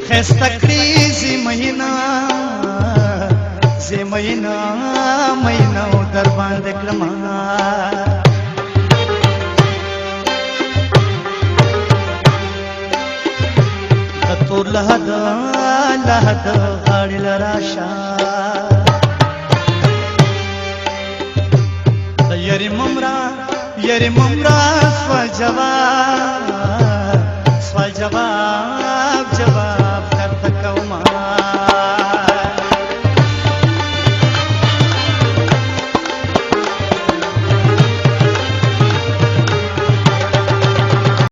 خستکړي زی مهینا مهینا در باندې کړم تور لحد غاړي لراشه یری ممرا سوال جواب